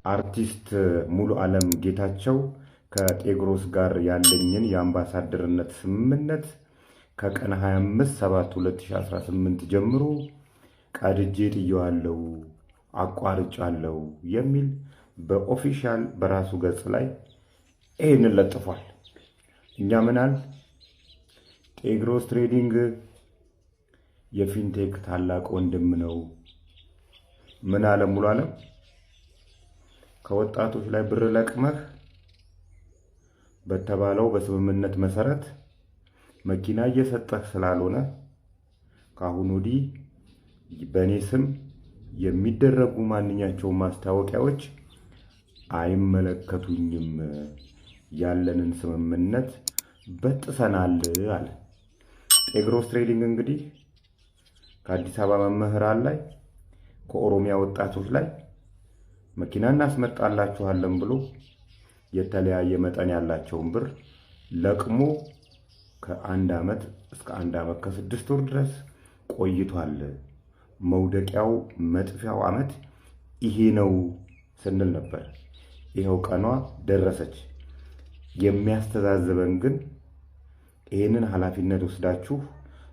አርቲስት ሙሉ ዓለም ጌታቸው ከጤግሮስ ጋር ያለኝን የአምባሳደርነት ስምምነት ከቀን 25/7/2018 ጀምሮ ቀድጄ ጥየዋለሁ፣ አቋርጫለሁ የሚል በኦፊሻል በራሱ ገጽ ላይ ይሄንን ለጥፏል። እኛ ምናል ጤግሮስ ትሬዲንግ የፊንቴክ ታላቅ ወንድም ነው። ምን አለ ሙሉ ዓለም ከወጣቶች ላይ ብር ለቅመህ በተባለው በስምምነት መሰረት መኪና እየሰጠህ ስላልሆነ ካሁን ወዲህ በኔ ስም የሚደረጉ ማንኛቸውም ማስታወቂያዎች አይመለከቱኝም፣ ያለንን ስምምነት በጥሰናል አለ። ጤግሮስ ትሬዲንግ እንግዲህ ከአዲስ አበባ መምህራን ላይ ከኦሮሚያ ወጣቶች ላይ መኪና እናስመጣላችኋለን ብሎ የተለያየ መጠን ያላቸውን ብር ለቅሞ ከ1 ዓመት እስከ 1 ዓመት ከ6 ወር ድረስ ቆይቷል። መውደቂያው መጥፊያው ዓመት ይሄ ነው ስንል ነበር። ይሄው ቀኗ ደረሰች። የሚያስተዛዝበን ግን ይሄንን ኃላፊነት ወስዳችሁ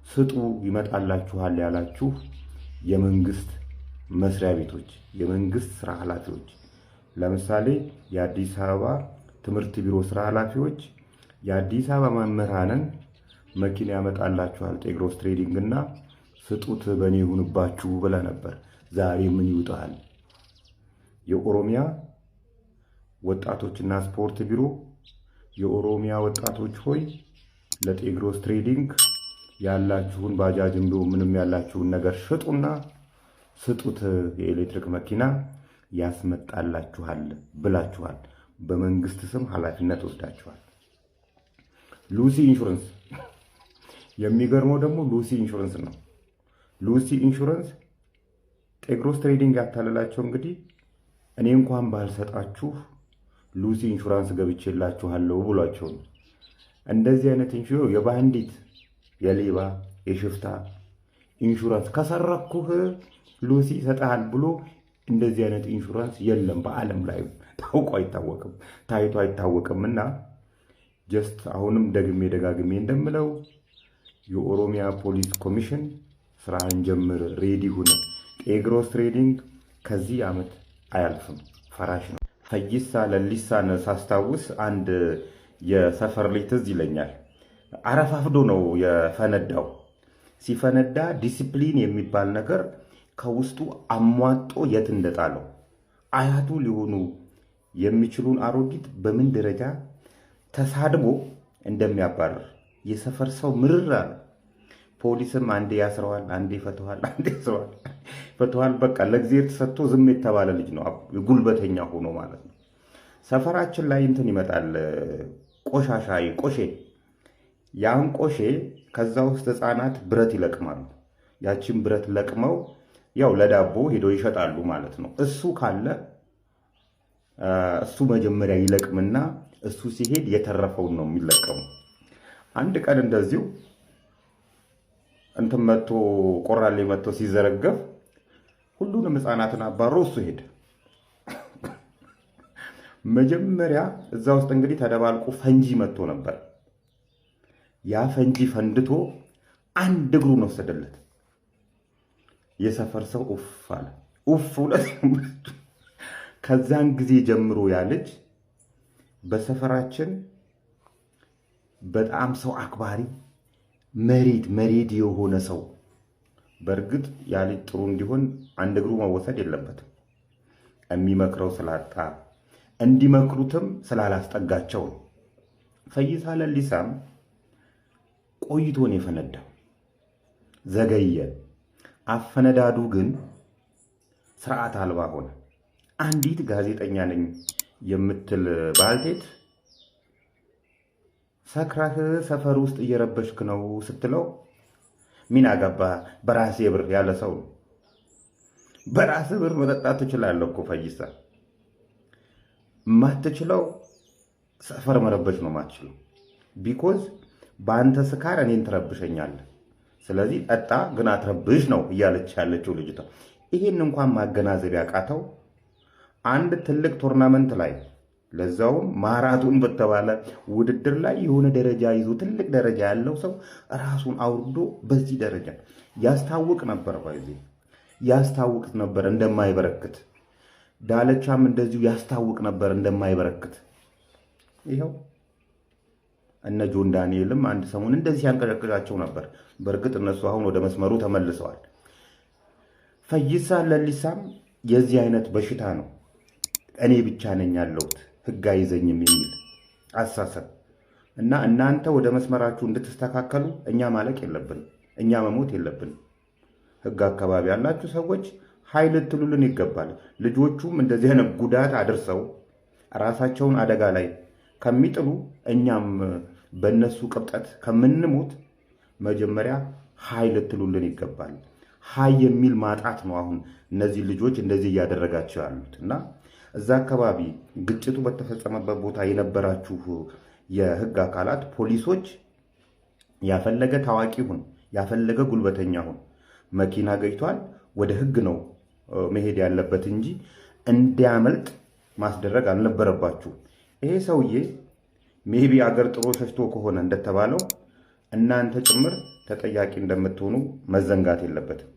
ስጡ ይመጣላችኋል ያላችሁ የመንግስት መስሪያ ቤቶች፣ የመንግስት ስራ ኃላፊዎች፣ ለምሳሌ የአዲስ አበባ ትምህርት ቢሮ ስራ ኃላፊዎች የአዲስ አበባ መምህራንን መኪና ያመጣላችኋል ጤግሮስ ትሬዲንግ እና ስጡት በኔ ይሁንባችሁ ብለ ነበር። ዛሬ ምን ይውጣል? የኦሮሚያ ወጣቶችና ስፖርት ቢሮ የኦሮሚያ ወጣቶች ሆይ ለጤግሮስ ትሬዲንግ ያላችሁን ባጃጅም ቢሆን ምንም ያላችሁን ነገር ሽጡና ስጡት፣ የኤሌክትሪክ መኪና ያስመጣላችኋል ብላችኋል። በመንግስት ስም ኃላፊነት ወስዳችኋል። ሉሲ ኢንሹራንስ፣ የሚገርመው ደግሞ ሉሲ ኢንሹራንስ ነው። ሉሲ ኢንሹራንስ ጤግሮስ ትሬዲንግ ያታለላቸው እንግዲህ እኔ እንኳን ባልሰጣችሁ ሉሲ ኢንሹራንስ ገብቼላችኋለሁ ብሏቸው ነው። እንደዚህ አይነት ኢንሹራንስ የባንዲት የሌባ የሽፍታ ኢንሹራንስ ከሰረኩህ ሉሲ ይሰጣል ብሎ እንደዚህ አይነት ኢንሹራንስ የለም በዓለም ላይ ታውቆ አይታወቅም፣ ታይቶ አይታወቅም። እና ጀስት አሁንም ደግሜ ደጋግሜ እንደምለው የኦሮሚያ ፖሊስ ኮሚሽን ስራን ጀምር፣ ሬዲ ሁን። ጤግሮስ ትሬዲንግ ከዚህ ዓመት አያልፍም፣ ፈራሽ ነው። ፈይሳ ለሊሳን ሳስታውስ አንድ የሰፈር ልጅ ትዝ ይለኛል። አረፋፍዶ ነው የፈነዳው። ሲፈነዳ ዲሲፕሊን የሚባል ነገር ከውስጡ አሟጦ የት እንደጣለው አያቱ ሊሆኑ የሚችሉን አሮጊት በምን ደረጃ ተሳድቦ እንደሚያባርር የሰፈር ሰው ምርር አለ። ፖሊስም አንዴ ያስረዋል፣ አንዴ ይፈተዋል፣ አንዴ ይፈተዋል። በቃ ለእግዚአብሔር ተሰጥቶ ዝም የተባለ ልጅ ነው፣ ጉልበተኛ ሆኖ ማለት ነው። ሰፈራችን ላይ እንትን ይመጣል ቆሻሻ ቆሼ፣ ያን ቆሼ ከዛ ውስጥ ህፃናት ብረት ይለቅማሉ። ያችን ብረት ለቅመው ያው ለዳቦ ሄደው ይሸጣሉ ማለት ነው። እሱ ካለ እሱ መጀመሪያ ይለቅምና እሱ ሲሄድ የተረፈውን ነው የሚለቀሙ። አንድ ቀን እንደዚሁ እንትን መጥቶ ቆራሌ መጥቶ ሲዘረገፍ ሁሉንም ህፃናትን አባሮ እሱ ሄደ። መጀመሪያ እዛ ውስጥ እንግዲህ ተደባልቆ ፈንጂ መጥቶ ነበር። ያ ፈንጂ ፈንድቶ አንድ እግሩን ወሰደለት። የሰፈር ሰው ኡፍ አለ። ኡፍ ሁለት። ከዛን ጊዜ ጀምሮ ያ ልጅ በሰፈራችን በጣም ሰው አክባሪ መሬት የሆነ ሰው። በእርግጥ ያ ልጅ ጥሩ እንዲሆን አንድ እግሩ መወሰድ የለበትም። የሚመክረው ስላጣ እንዲመክሩትም ስላላስጠጋቸው ነው። ፈይሳ ለሊሳም ቆይቶን የፈነዳው ዘገየ። አፈነዳዱ ግን ስርዓት አልባ ሆነ። አንዲት ጋዜጠኛ ነኝ የምትል ባልቴት ሰክራህ ሰፈር ውስጥ እየረበሽክ ነው ስትለው ምን አገባ በራሴ ብር ያለ ሰው ነው። በራሴ ብር መጠጣት ትችላለህ እኮ ፈይሳ። ማትችለው ሰፈር መረበሽ ነው ማትችለው። ቢኮዝ በአንተ ስካር እኔን ትረብሸኛለህ። ስለዚህ ጠጣ ግን አትረብሽ ነው እያለች ያለችው ልጅቷ። ይሄን እንኳን ማገናዘብ ያቃተው አንድ ትልቅ ቶርናመንት ላይ ለዛውም ማራቶን በተባለ ውድድር ላይ የሆነ ደረጃ ይዞ ትልቅ ደረጃ ያለው ሰው ራሱን አውርዶ በዚህ ደረጃ ያስታውቅ ነበር። ያስታውቅ ነበር እንደማይበረክት። ዳለቻም እንደዚሁ ያስታውቅ ነበር እንደማይበረክት። ይኸው እነ ጆን ዳንኤልም አንድ ሰሞን እንደዚህ ያንቀጨቅጫቸው ነበር። በእርግጥ እነሱ አሁን ወደ መስመሩ ተመልሰዋል። ፈይሳ ለሊሳም የዚህ አይነት በሽታ ነው። እኔ ብቻ ነኝ ያለሁት ህግ አይዘኝም የሚል አሳሰብ እና እናንተ ወደ መስመራችሁ እንድትስተካከሉ እኛ ማለቅ የለብንም፣ እኛ መሞት የለብንም። ህግ አካባቢ ያላችሁ ሰዎች ኃይል ልትሉልን ይገባል። ልጆቹም እንደዚህ አይነት ጉዳት አድርሰው ራሳቸውን አደጋ ላይ ከሚጥሉ እኛም በእነሱ ቅብጠት ከምንሞት መጀመሪያ ኃይል ልትሉልን ይገባል። ኃይ የሚል ማጣት ነው አሁን እነዚህ ልጆች እንደዚህ እያደረጋቸው ያሉት እና እዛ አካባቢ ግጭቱ በተፈጸመበት ቦታ የነበራችሁ የህግ አካላት ፖሊሶች፣ ያፈለገ ታዋቂ ሁን፣ ያፈለገ ጉልበተኛ ሁን፣ መኪና ገጭቷል፣ ወደ ህግ ነው መሄድ ያለበት እንጂ እንዲያመልጥ ማስደረግ አልነበረባችሁ። ይሄ ሰውዬ ሜቢ አገር ጥሎ ሸሽቶ ከሆነ እንደተባለው እናንተ ጭምር ተጠያቂ እንደምትሆኑ መዘንጋት የለበትም።